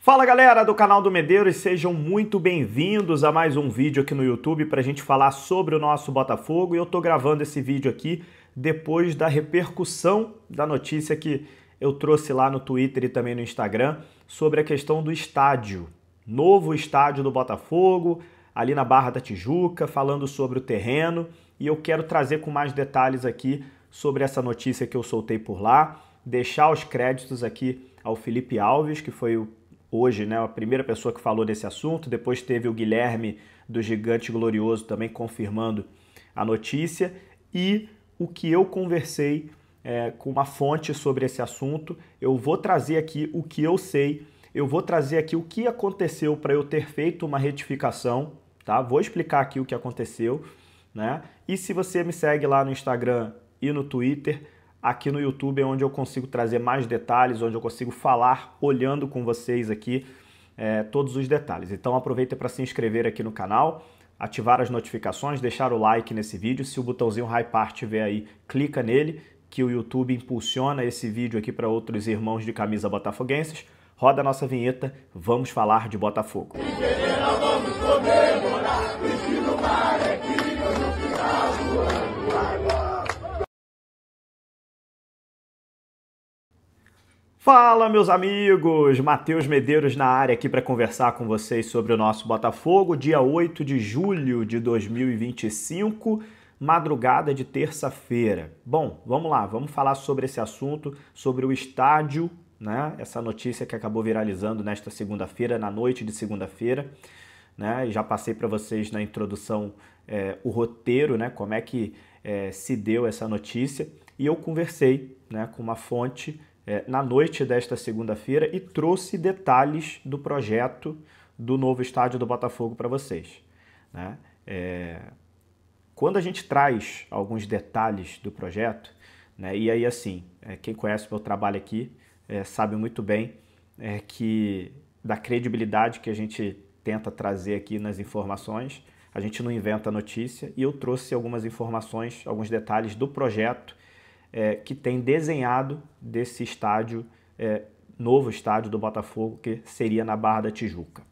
Fala galera do canal do Medeiros, sejam muito bem-vindos a mais um vídeo aqui no YouTube para a gente falar sobre o nosso Botafogo. E eu tô gravando esse vídeo aqui depois da repercussão da notícia que eu trouxe lá no Twitter e também no Instagram sobre a questão do estádio, novo estádio do Botafogo, ali na Barra da Tijuca, falando sobre o terreno. E eu quero trazer com mais detalhes aqui sobre essa notícia que eu soltei por lá, deixar os créditos aqui ao Felipe Alves, que foi hoje, né, a primeira pessoa que falou desse assunto. Depois teve o Guilherme do Gigante Glorioso também confirmando a notícia, e o que eu conversei com uma fonte sobre esse assunto. Eu vou trazer aqui o que eu sei, eu vou trazer aqui o que aconteceu para eu ter feito uma retificação, tá? Vou explicar aqui o que aconteceu, né? E se você me segue lá no Instagram e no Twitter, aqui no YouTube é onde eu consigo trazer mais detalhes, onde eu consigo falar olhando com vocês aqui todos os detalhes. Então aproveita para se inscrever aqui no canal, ativar as notificações, deixar o like nesse vídeo. Se o botãozinho Hypar estiver aí, clica nele, que o YouTube impulsiona esse vídeo aqui para outros irmãos de camisa botafoguenses. Roda a nossa vinheta, vamos falar de Botafogo. Vamos comemorar, no mar é que no final do ano. Fala, meus amigos! Matheus Medeiros na área aqui para conversar com vocês sobre o nosso Botafogo, dia 8 de julho de 2025, madrugada de terça-feira. Bom, vamos lá, vamos falar sobre esse assunto, sobre o estádio, né? Essa notícia que acabou viralizando nesta segunda-feira, na noite de segunda-feira, né? Já passei para vocês na introdução o roteiro, né? Como é que se deu essa notícia, e eu conversei, né, com uma fonte na noite desta segunda-feira e trouxe detalhes do projeto do novo estádio do Botafogo para vocês, né? Quando a gente traz alguns detalhes do projeto, né, e aí assim, quem conhece o meu trabalho aqui sabe muito bem que da credibilidade que a gente tenta trazer aqui nas informações, a gente não inventa notícia, e eu trouxe algumas informações, alguns detalhes do projeto que tem desenhado desse estádio, novo estádio do Botafogo, que seria na Barra da Tijuca.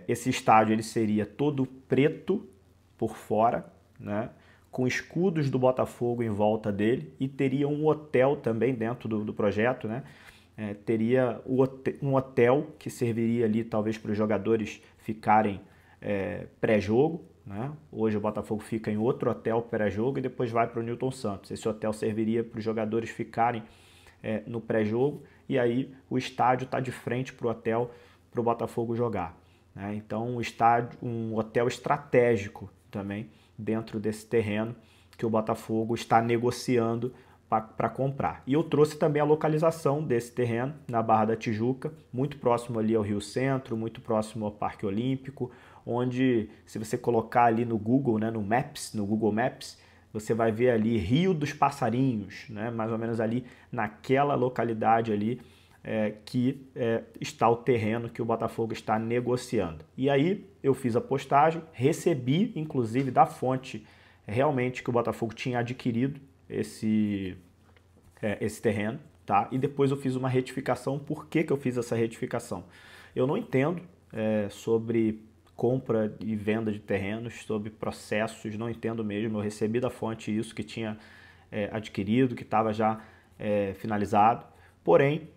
Esse estádio ele seria todo preto por fora, né, com escudos do Botafogo em volta dele, e teria um hotel também dentro do projeto, né? Teria um hotel que serviria ali talvez para os jogadores ficarem pré-jogo, né? Hoje o Botafogo fica em outro hotel pré-jogo e depois vai para o Newton Santos. Esse hotel serviria para os jogadores ficarem no pré-jogo, e aí o estádio está de frente para o hotel para o Botafogo jogar, né? Então um hotel estratégico também dentro desse terreno que o Botafogo está negociando para comprar. E eu trouxe também a localização desse terreno na Barra da Tijuca, muito próximo ali ao Rio Centro, muito próximo ao Parque Olímpico, onde, se você colocar ali no Google, né, no Google Maps, você vai ver ali Rio dos Passarinhos, né, mais ou menos ali naquela localidade ali que está o terreno que o Botafogo está negociando. E aí eu fiz a postagem, recebi inclusive da fonte realmente que o Botafogo tinha adquirido esse terreno, tá? E depois eu fiz uma retificação. Por que eu fiz essa retificação? Eu não entendo sobre compra e venda de terrenos, sobre processos, não entendo mesmo. Eu recebi da fonte isso, que tinha adquirido, que estava já finalizado. Porém,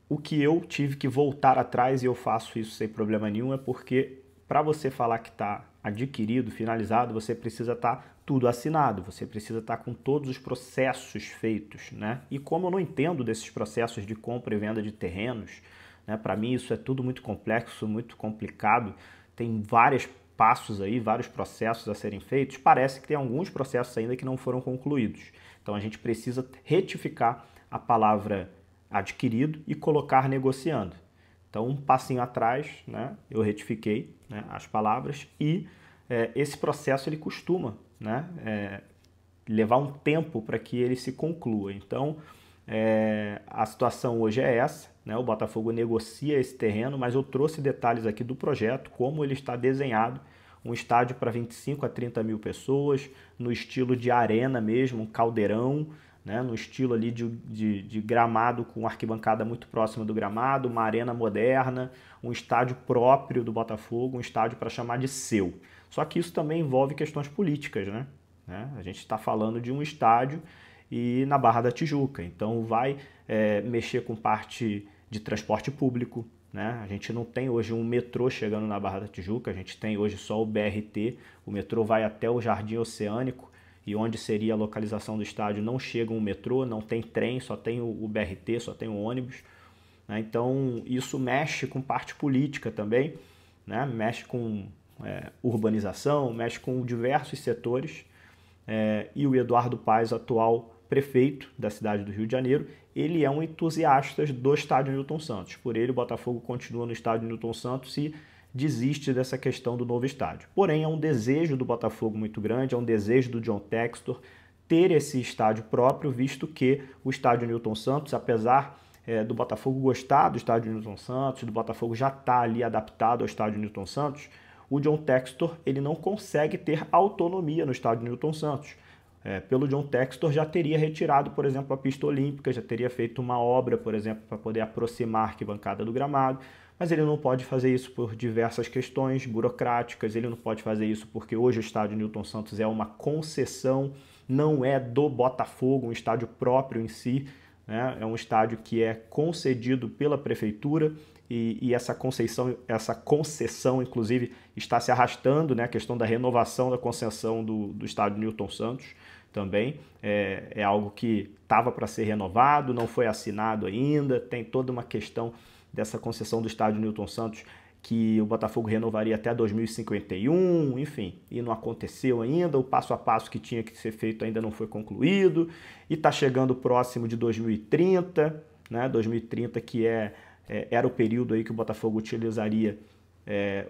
o que eu tive que voltar atrás, e eu faço isso sem problema nenhum, é porque para você falar que está adquirido, finalizado, você precisa estar tudo assinado, você precisa estar com todos os processos feitos, né? E como eu não entendo desses processos de compra e venda de terrenos, né, para mim isso é tudo muito complexo, muito complicado, tem vários passos aí, vários processos a serem feitos, parece que tem alguns processos ainda que não foram concluídos. Então a gente precisa retificar a palavra adquirido e colocar negociando. Então, um passinho atrás, né, eu retifiquei, né, as palavras, e esse processo ele costuma, né, levar um tempo para que ele se conclua. Então, a situação hoje é essa, né, o Botafogo negocia esse terreno, mas eu trouxe detalhes aqui do projeto, como ele está desenhado, um estádio para 25 a 30 mil pessoas, no estilo de arena mesmo, um caldeirão, né, no estilo ali de gramado com arquibancada muito próxima do gramado, uma arena moderna, um estádio próprio do Botafogo, um estádio para chamar de seu. Só que isso também envolve questões políticas, né? A gente está falando de um estádio e na Barra da Tijuca, então vai mexer com parte de transporte público, né? A gente não tem hoje um metrô chegando na Barra da Tijuca, a gente tem hoje só o BRT, o metrô vai até o Jardim Oceânico, e onde seria a localização do estádio não chega um metrô, não tem trem, só tem o BRT, só tem o ônibus, né? Então isso mexe com parte política também, né? Mexe com urbanização, mexe com diversos setores, e o Eduardo Paes, atual prefeito da cidade do Rio de Janeiro, ele é um entusiasta do estádio Newton Santos. Por ele, o Botafogo continua no estádio Newton Santos e desiste dessa questão do novo estádio. Porém, é um desejo do Botafogo muito grande, é um desejo do John Textor ter esse estádio próprio, visto que o estádio Newton Santos, apesar do Botafogo gostar do estádio Newton Santos, do Botafogo já estar ali adaptado ao estádio Newton Santos, o John Textor ele não consegue ter autonomia no estádio Newton Santos. Pelo John Textor já teria retirado, por exemplo, a pista olímpica, já teria feito uma obra, por exemplo, para poder aproximar a arquibancada do gramado, mas ele não pode fazer isso por diversas questões burocráticas, ele não pode fazer isso porque hoje o estádio Newton Santos é uma concessão, não é do Botafogo, um estádio próprio em si, né? É um estádio que é concedido pela prefeitura e essa concessão, inclusive, está se arrastando, né? A questão da renovação da concessão do estádio Newton Santos também é algo que estava para ser renovado, não foi assinado ainda, tem toda uma questão dessa concessão do estádio Newton Santos que o Botafogo renovaria até 2051, enfim, e não aconteceu ainda, o passo a passo que tinha que ser feito ainda não foi concluído, e está chegando próximo de 2030, né? 2030 que era o período aí que o Botafogo utilizaria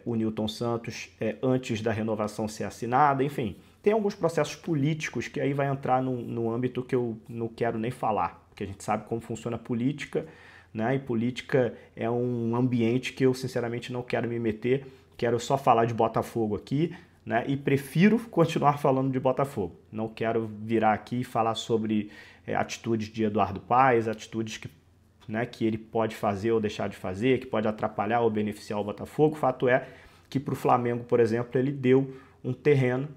o Newton Santos antes da renovação ser assinada, enfim, tem alguns processos políticos que aí vai entrar no âmbito que eu não quero nem falar, porque a gente sabe como funciona a política, né? E política é um ambiente que eu sinceramente não quero me meter, quero só falar de Botafogo aqui, né? E prefiro continuar falando de Botafogo, não quero virar aqui e falar sobre atitudes de Eduardo Paes, atitudes que ele pode fazer ou deixar de fazer, que pode atrapalhar ou beneficiar o Botafogo. O fato é que para o Flamengo, por exemplo, ele deu um terreno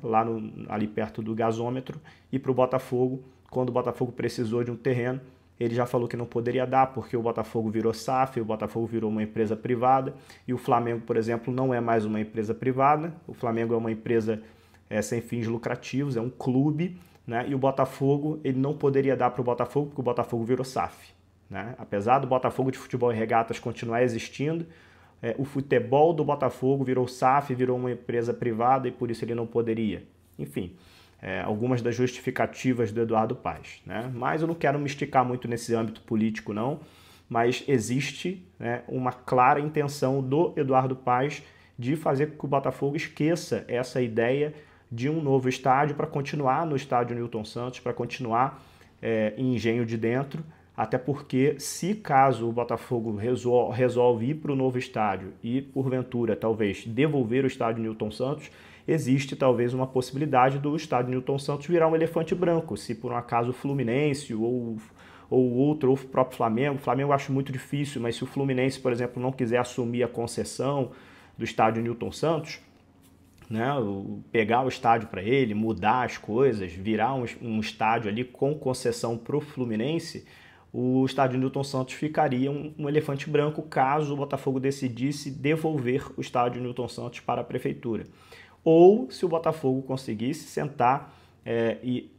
ali perto do gasômetro, e para o Botafogo, quando o Botafogo precisou de um terreno, ele já falou que não poderia dar, porque o Botafogo virou SAF, o Botafogo virou uma empresa privada, e o Flamengo, por exemplo, não é mais uma empresa privada, o Flamengo é uma empresa sem fins lucrativos, é um clube, né? E o Botafogo, ele não poderia dar para o Botafogo, porque o Botafogo virou SAF, né? Apesar do Botafogo de Futebol e Regatas continuar existindo, o futebol do Botafogo virou SAF, virou uma empresa privada, e por isso ele não poderia. Enfim, algumas das justificativas do Eduardo Paes, né? Mas eu não quero me esticar muito nesse âmbito político, não, mas existe, né, uma clara intenção do Eduardo Paes de fazer com que o Botafogo esqueça essa ideia de um novo estádio para continuar no estádio Newton Santos, para continuar em Engenho de Dentro, até porque se caso o Botafogo resolve ir para o novo estádio e, porventura, talvez devolver o estádio Newton Santos, existe talvez uma possibilidade do estádio Newton Santos virar um elefante branco, se por um acaso o Fluminense ou o próprio Flamengo. O Flamengo eu acho muito difícil, mas se o Fluminense, por exemplo, não quiser assumir a concessão do estádio Newton Santos, né, pegar o estádio para ele, mudar as coisas, virar um estádio ali com concessão para o Fluminense, o estádio Newton Santos ficaria um elefante branco caso o Botafogo decidisse devolver o estádio Newton Santos para a prefeitura. Ou se o Botafogo conseguisse sentar e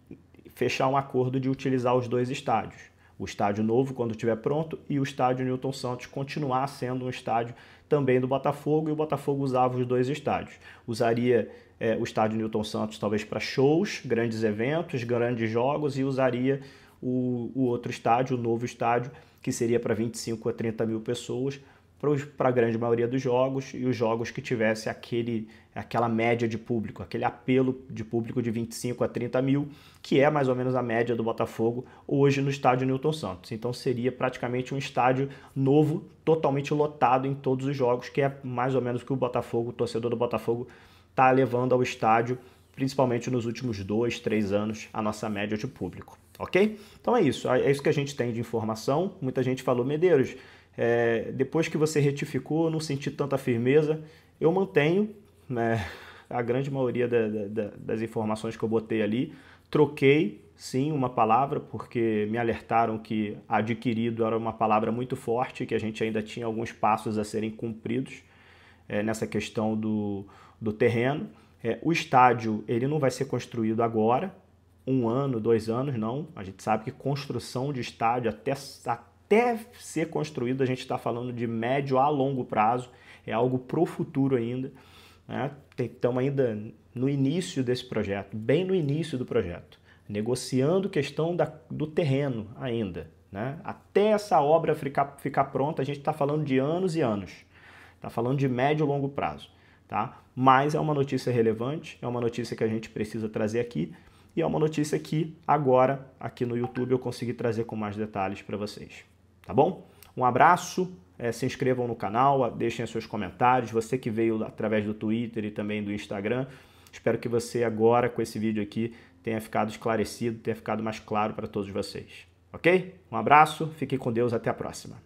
fechar um acordo de utilizar os dois estádios. O estádio novo, quando estiver pronto, e o estádio Newton Santos continuar sendo um estádio também do Botafogo, e o Botafogo usava os dois estádios. Usaria o estádio Newton Santos talvez para shows, grandes eventos, grandes jogos, e usaria o outro estádio, o novo estádio, que seria para 25 a 30 mil pessoas, para a grande maioria dos jogos, e os jogos que tivesse aquela média de público, aquele apelo de público de 25 a 30 mil, que é mais ou menos a média do Botafogo hoje no estádio Newton Santos. Então seria praticamente um estádio novo, totalmente lotado em todos os jogos, que é mais ou menos o que o torcedor do Botafogo está levando ao estádio, principalmente nos últimos 2, 3 anos, a nossa média de público. Ok? Então é isso que a gente tem de informação. Muita gente falou, Medeiros, depois que você retificou, não senti tanta firmeza. Eu mantenho, né, a grande maioria das informações que eu botei ali. Troquei, sim, uma palavra, porque me alertaram que adquirido era uma palavra muito forte, que a gente ainda tinha alguns passos a serem cumpridos nessa questão do terreno. O estádio ele não vai ser construído agora, 1 ano, 2 anos, não. A gente sabe que construção de estádio, até ser construído, a gente está falando de médio a longo prazo, é algo pro futuro ainda. Né? Estamos ainda no início desse projeto, bem no início do projeto, negociando questão do terreno ainda. Né? Até essa obra ficar pronta, a gente está falando de anos e anos. Está falando de médio e longo prazo. Tá? Mas é uma notícia relevante, é uma notícia que a gente precisa trazer aqui, e é uma notícia que agora, aqui no YouTube, eu consegui trazer com mais detalhes para vocês. Tá bom? Um abraço, se inscrevam no canal, deixem seus comentários. Você que veio através do Twitter e também do Instagram, espero que você agora, com esse vídeo aqui, tenha ficado esclarecido, tenha ficado mais claro para todos vocês. Ok? Um abraço, fiquem com Deus, até a próxima.